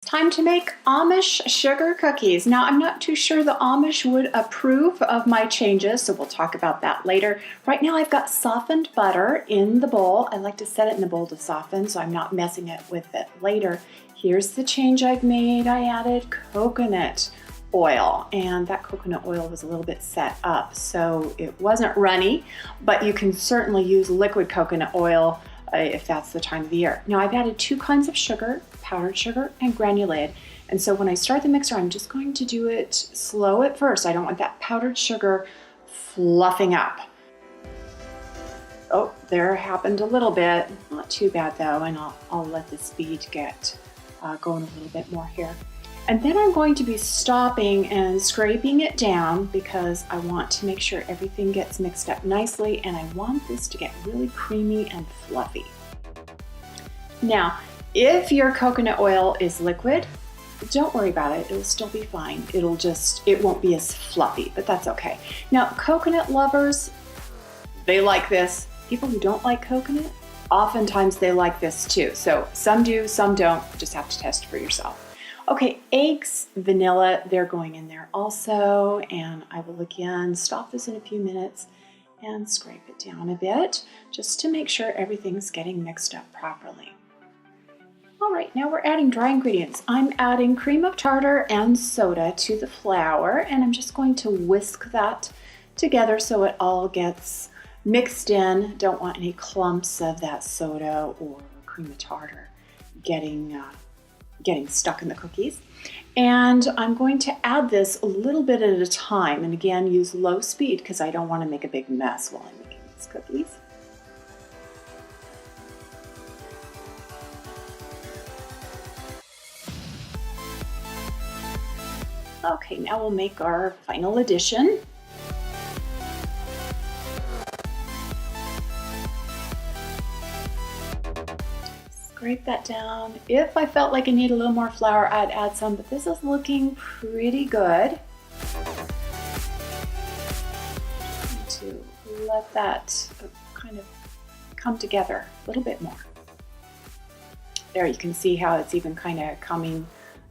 Time to make Amish sugar cookies. Now, I'm not too sure the Amish would approve of my changes, so we'll talk about that later. Right now, I've got softened butter in the bowl. I like to set it in the bowl to soften, so I'm not messing it with it later. Here's the change I've made. I added coconut oil, and that coconut oil was a little bit set up, so it wasn't runny, but you can certainly use liquid coconut oil if that's the time of the year. Now, I've added 2 kinds of sugar, powdered sugar and granulated. And so when I start the mixer, I'm just going to do it slow at first. I don't want that powdered sugar fluffing up. Oh, there happened a little bit. Not too bad though, and I'll let the speed get going a little bit more here. And then I'm going to be stopping and scraping it down because I want to make sure everything gets mixed up nicely, and I want this to get really creamy and fluffy. Now, if your coconut oil is liquid, don't worry about it. It'll still be fine. It won't be as fluffy, but that's okay. Now, coconut lovers, they like this. People who don't like coconut, oftentimes they like this too. So some do, some don't. You just have to test for yourself. Okay, eggs, vanilla, they're going in there also, and I will again stop this in a few minutes and scrape it down a bit just to make sure everything's getting mixed up properly. All right, now we're adding dry ingredients. I'm adding cream of tartar and soda to the flour, and I'm just going to whisk that together so it all gets mixed in. Don't want any clumps of that soda or cream of tartar getting stuck in the cookies. And I'm going to add this a little bit at a time, and again use low speed because I don't want to make a big mess while I'm making these cookies. Okay, now we'll make our final addition. Scrape that down. If I felt like I need a little more flour, I'd add some, but this is looking pretty good. To let that kind of come together a little bit more. There, you can see how it's even kind of coming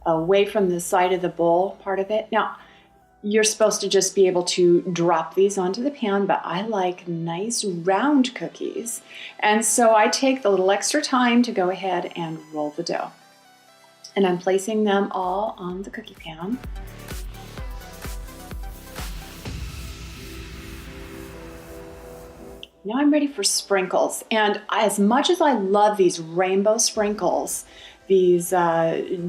away from the side of the bowl part of it. Now, you're supposed to just be able to drop these onto the pan, but I like nice round cookies. And so I take the little extra time to go ahead and roll the dough. And I'm placing them all on the cookie pan. Now I'm ready for sprinkles. And as much as I love these rainbow sprinkles, these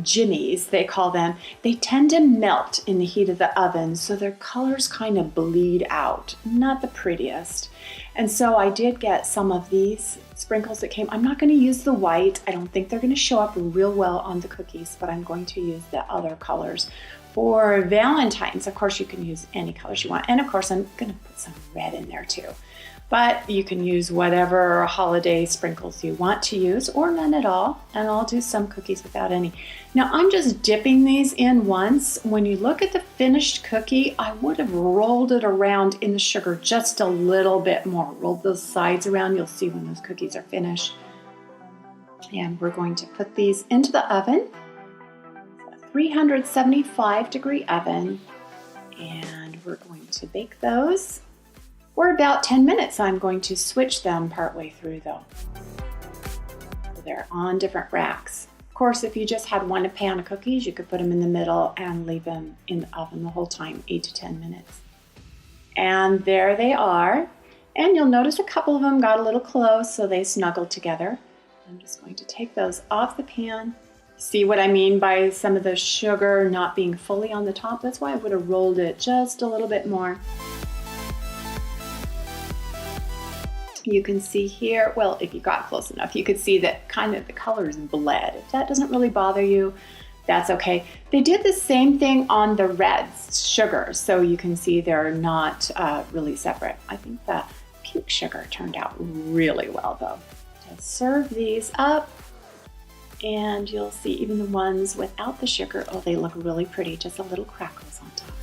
jimmies, they call them, they tend to melt in the heat of the oven, so their colors kind of bleed out. Not the prettiest. And so I did get some of these sprinkles that came. I'm not going to use the white. I don't think they're going to show up real well on the cookies, but I'm going to use the other colors. For Valentine's, of course, you can use any colors you want. And of course, I'm going to put some red in there too. But you can use whatever holiday sprinkles you want to use, or none at all, and I'll do some cookies without any. Now I'm just dipping these in once. When you look at the finished cookie, I would have rolled it around in the sugar just a little bit more. Rolled those sides around, you'll see when those cookies are finished. And we're going to put these into the oven, 375-degree oven, and we're going to bake those for about 10 minutes. I'm going to switch them partway through though. So they're on different racks. Of course, if you just had one pan of cookies, you could put them in the middle and leave them in the oven the whole time, 8 to 10 minutes. And there they are. And you'll notice a couple of them got a little close, so they snuggled together. I'm just going to take those off the pan. See what I mean by some of the sugar not being fully on the top? That's why I would have rolled it just a little bit more. You can see here, well, if you got close enough, you could see that kind of the colors bled. If that doesn't really bother you, that's okay. They did the same thing on the reds, sugar, so you can see they're not really separate. I think the pink sugar turned out really well though. Just serve these up, and you'll see even the ones without the sugar, oh, they look really pretty, just a little crackles on top.